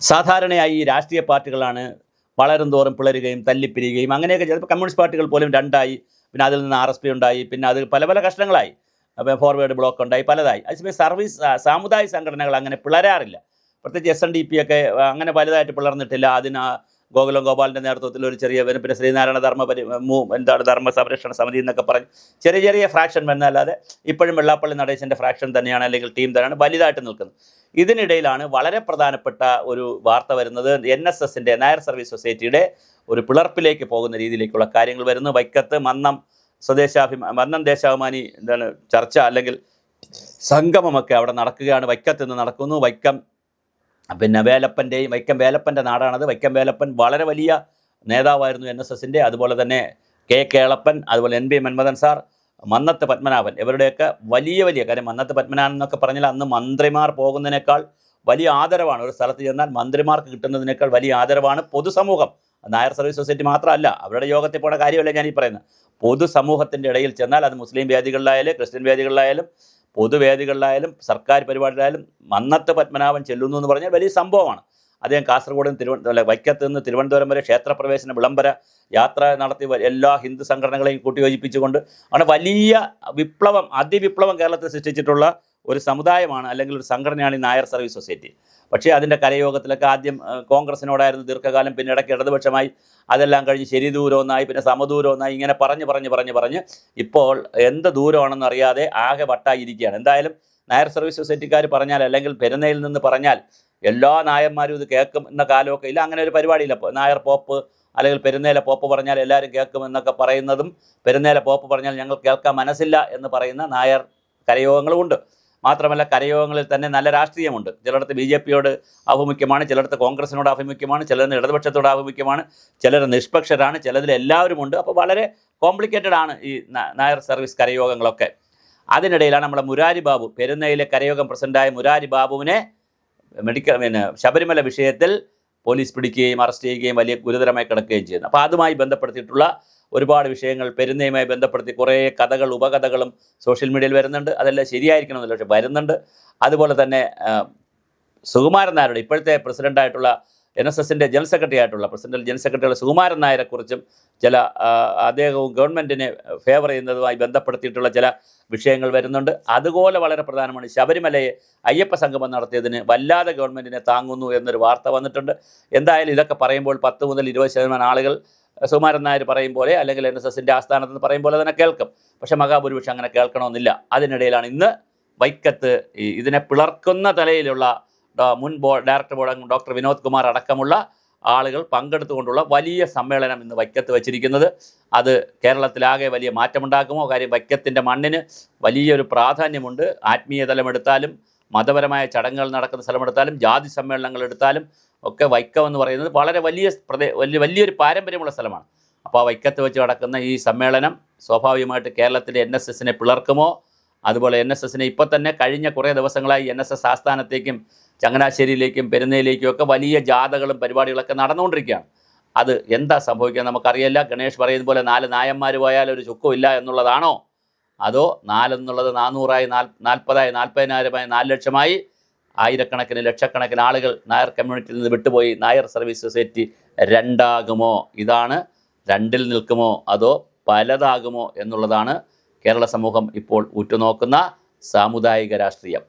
സാധാരണയായി ഈ രാഷ്ട്രീയ പാർട്ടികളാണ് വളരും തോറും പിളരുകയും തല്ലിപ്പിരിയുകയും അങ്ങനെയൊക്കെ ചിലപ്പോൾ കമ്മ്യൂണിസ്റ്റ് പാർട്ടികൾ പോലും രണ്ടായി, പിന്നെ അതിൽ നിന്ന് RSP ഉണ്ടായി, പിന്നെ അത് പല പല കഷ്ണങ്ങളായി, അപ്പോൾ ഫോർവേഡ് ബ്ലോക്ക് ഉണ്ടായി, പലതായി. അതേസമയം സാമുദായിക സംഘടനകൾ അങ്ങനെ പിളരാറില്ല. പ്രത്യേകിച്ച് SNDP ഒക്കെ അങ്ങനെ വലുതായിട്ട് പിളർന്നിട്ടില്ല. അതിന് ഗോകുലം ഗോപാലിൻ്റെ നേതൃത്വത്തിൽ ഒരു ചെറിയ പിന്നെ ശ്രീനാരായണ ധർമ്മ സംരക്ഷണ സമിതി എന്നൊക്കെ പറഞ്ഞ് ചെറിയ ചെറിയ ഫ്രാക്ഷൻ വന്നല്ലാതെ ഇപ്പോഴും വെള്ളാപ്പള്ളി നടേശൻ്റെ ഫ്രാക്ഷൻ തന്നെയാണ്, അല്ലെങ്കിൽ ടീം തന്നെയാണ് വലുതായിട്ട് നിൽക്കുന്നത്. ഇതിനിടയിലാണ് വളരെ പ്രധാനപ്പെട്ട ഒരു വാർത്ത വരുന്നത്. NSSൻ്റെ നായർ സർവീസ് സൊസൈറ്റിയുടെ ഒരു പിളർപ്പിലേക്ക് പോകുന്ന രീതിയിലേക്കുള്ള കാര്യങ്ങൾ വരുന്നു. വൈക്കത്ത് മന്നം ദേശാഭിമാനി ചർച്ച അല്ലെങ്കിൽ സംഗമമൊക്കെ അവിടെ നടക്കുകയാണ്. വൈക്കത്ത് നിന്ന് നടക്കുന്നു. വൈക്കം വേലപ്പൻ്റെ നാടാണത്. വൈക്കം വേലപ്പൻ വളരെ വലിയ നേതാവായിരുന്നു NSSൻ്റെ. അതുപോലെ തന്നെ കേളപ്പൻ, അതുപോലെ NB മന്മഥൻ സാർ, മന്നത്ത് പത്മനാഭൻ, ഇവരുടെയൊക്കെ വലിയ കാര്യം. മന്നത്ത് പത്മനാഭൻ എന്നൊക്കെ പറഞ്ഞാൽ അന്ന് മന്ത്രിമാർ പോകുന്നതിനേക്കാൾ വലിയ ആദരവാണ്. ഒരു സ്ഥലത്ത് ചെന്നാൽ മന്ത്രിമാർക്ക് കിട്ടുന്നതിനേക്കാൾ വലിയ ആദരവാണ് പൊതുസമൂഹം. നായർ സർവീസ് സൊസൈറ്റി മാത്രമല്ല, അവരുടെ യോഗത്തിൽ പോണ കാര്യമല്ല ഞാനീ പറയുന്നത്. പൊതുസമൂഹത്തിൻ്റെ ഇടയിൽ ചെന്നാൽ അത് മുസ്ലിം വേദികളിലായാലും ക്രിസ്ത്യൻ വേദികളിലായാലും പൊതുവേദികളിലായാലും സർക്കാർ പരിപാടിയിലായാലും മന്നത്ത് പത്മനാഭൻ ചെല്ലുന്നു എന്ന് പറഞ്ഞാൽ വലിയ സംഭവമാണ്. അദ്ദേഹം കാസർഗോഡ് വൈക്കത്ത് നിന്ന് തിരുവനന്തപുരം വരെ ക്ഷേത്രപ്രവേശന വിളംബര യാത്ര നടത്തി എല്ലാ ഹിന്ദു സംഘടനകളെയും കൂട്ടിയോജിപ്പിച്ചുകൊണ്ട് അങ്ങനെ വലിയ അതിവിപ്ലവം കേരളത്തിൽ സൃഷ്ടിച്ചിട്ടുള്ള ഒരു സമുദായമാണ്, അല്ലെങ്കിൽ ഒരു സംഘടനയാണ് ഈ നായർ സർവീസ് സൊസൈറ്റി. പക്ഷേ അതിൻ്റെ കരയോഗത്തിലൊക്കെ ആദ്യം കോൺഗ്രസിനോടായിരുന്നു ദീർഘകാലം, പിന്നെ ഇടയ്ക്ക് ഇടതുപക്ഷമായി, അതെല്ലാം കഴിഞ്ഞ് ശരി ദൂരമൊന്നായി, പിന്നെ സമദൂരമൊന്നായി, ഇങ്ങനെ പറഞ്ഞ് ഇപ്പോൾ എന്ത് ദൂരമാണെന്ന് അറിയാതെ ആകെ വട്ടായിരിക്കുകയാണ്. എന്തായാലും നായർ സർവീസ് സൊസൈറ്റിക്കാർ പറഞ്ഞാൽ, അല്ലെങ്കിൽ പെരുന്നയിൽ നിന്ന് പറഞ്ഞാൽ എല്ലാ നായന്മാരും ഇത് കേൾക്കും എന്ന കാലമൊക്കെ ഇല്ല. അങ്ങനെ ഒരു പരിപാടിയില്ല. നായർ പോപ്പ് അല്ലെങ്കിൽ പെരുന്നേല പോപ്പ് പറഞ്ഞാൽ എല്ലാവരും കേൾക്കുമെന്നൊക്കെ പറയുന്നതും, പെരുന്നേല പോപ്പ് പറഞ്ഞാൽ ഞങ്ങൾ കേൾക്കാൻ മനസ്സില്ല എന്ന് പറയുന്ന നായർ കരയോഗങ്ങളുമുണ്ട്. മാത്രമല്ല കരയോഗങ്ങളിൽ തന്നെ നല്ല രാഷ്ട്രീയമുണ്ട്. ചിലയിടത്ത് BJPയോട് ആഭിമുഖ്യമാണ്, ചിലയിടത്ത് കോൺഗ്രസിനോട് ആഭിമുഖ്യമാണ്, ചിലരിന് ഇടതുപക്ഷത്തോട് ആഭിമുഖ്യമാണ്, ചിലർ നിഷ്പക്ഷരാണ്, ചിലതിൽ എല്ലാവരുമുണ്ട്. അപ്പോൾ വളരെ കോംപ്ലിക്കേറ്റഡ് ആണ് ഈ നായർ സർവീസ് കരയോഗങ്ങളൊക്കെ. അതിനിടയിലാണ് നമ്മുടെ മുരാരി ബാബു, പെരുന്നയിലെ കരയോഗം പ്രസിഡൻ്റായ മുരാരി ബാബുവിനെ ശബരിമല വിഷയത്തിൽ പോലീസ് പിടിക്കുകയും അറസ്റ്റ് ചെയ്യുകയും വലിയ ഗുരുതരമായി കിടക്കുകയും ചെയ്യുന്നു. അപ്പോൾ അതുമായി ബന്ധപ്പെടുത്തിയിട്ടുള്ള ഒരുപാട് വിഷയങ്ങൾ, പെരുന്നയുമായി ബന്ധപ്പെടുത്തി കുറേ കഥകൾ, ഉപകഥകളും സോഷ്യൽ മീഡിയയിൽ വരുന്നുണ്ട്. അതെല്ലാം ശരിയായിരിക്കണമെന്നില്ല, പക്ഷേ വരുന്നുണ്ട്. അതുപോലെ തന്നെ സുകുമാരൻ നായരുടെ ഇപ്പോഴത്തെ പ്രസിഡൻ്റായിട്ടുള്ള NSSൻ്റെ ജനറൽ സെക്രട്ടറിയുള്ള സുകുമാരൻ നായരെക്കുറിച്ചും ചില അദ്ദേഹവും ഗവൺമെൻറ്റിനെ ഫേവർ ചെയ്യുന്നതുമായി ബന്ധപ്പെടുത്തിയിട്ടുള്ള ചില വിഷയങ്ങൾ വരുന്നുണ്ട്. അതുപോലെ വളരെ പ്രധാനമാണ് ശബരിമലയെ അയ്യപ്പ സംഗമം നടത്തിയതിന് വല്ലാതെ ഗവൺമെൻറ്റിനെ താങ്ങുന്നു എന്നൊരു വാർത്ത വന്നിട്ടുണ്ട്. എന്തായാലും ഇതൊക്കെ പറയുമ്പോൾ 10 മുതൽ 20% ആളുകൾ സുകുമാരൻ നായർ പറയും പോലെ, അല്ലെങ്കിൽ NSSൻ്റെ ആസ്ഥാനത്ത് നിന്ന് പറയും പോലെ തന്നെ കേൾക്കും. പക്ഷേ മഹാഭൂരിപക്ഷം അങ്ങനെ കേൾക്കണമെന്നില്ല. അതിനിടയിലാണ് ഇന്ന് വൈക്കത്ത് ഇതിനെ പിളർക്കുന്ന തലയിലുള്ള മുൻ director board doctor Vinod Kumar അടക്കമുള്ള ആളുകൾ പങ്കെടുത്തുകൊണ്ടുള്ള വലിയ സമ്മേളനം ഇന്ന് വൈക്കത്ത് വച്ചിരിക്കുന്നത്. അത് കേരളത്തിലാകെ വലിയ മാറ്റമുണ്ടാക്കുമോ? കാര്യം വൈക്കത്തിൻ്റെ മണ്ണിന് വലിയൊരു പ്രാധാന്യമുണ്ട്. ആത്മീയ തലമെടുത്താലും മതപരമായ ചടങ്ങുകൾ നടക്കുന്ന സ്ഥലമെടുത്താലും ജാതി സമ്മേളനങ്ങൾ എടുത്താലും ഒക്കെ വൈക്കം എന്ന് പറയുന്നത് വളരെ വലിയൊരു പാരമ്പര്യമുള്ള സ്ഥലമാണ്. അപ്പോൾ ആ വൈക്കത്ത് വെച്ച് നടക്കുന്ന ഈ സമ്മേളനം സ്വാഭാവികമായിട്ട് കേരളത്തിലെ NSSനെ പിളർക്കുമോ? അതുപോലെ NSSനെ ഇപ്പോൾ തന്നെ കഴിഞ്ഞ കുറേ ദിവസങ്ങളായി NSS ആസ്ഥാനത്തേക്കും ചങ്ങനാശ്ശേരിയിലേക്കും പെരുന്നയിലേക്കും ഒക്കെ വലിയ ജാഥകളും പരിപാടികളൊക്കെ നടന്നുകൊണ്ടിരിക്കുകയാണ്. അത് എന്താ സംഭവിക്കുക നമുക്കറിയില്ല. ഗണേഷ് പറയുന്ന പോലെ 4 നായന്മാർ പോയാൽ ഒരു ചുക്കുമില്ല എന്നുള്ളതാണോ? അതോ 4 എന്നുള്ളത് 400ആയി 40,000 40,000 4 ലക്ഷമായി ആയിരക്കണക്കിന് ലക്ഷക്കണക്കിന് ആളുകൾ നായർ കമ്മ്യൂണിറ്റിയിൽ നിന്ന് വിട്ടുപോയി നായർ സർവീസ് സൊസൈറ്റി രണ്ടാകുമോ? ഇതാണ്, രണ്ടിൽ നിൽക്കുമോ അതോ പലതാകുമോ എന്നുള്ളതാണ് കേരള സമൂഹം ഇപ്പോൾ ഉറ്റുനോക്കുന്ന സാമുദായിക രാഷ്ട്രീയം.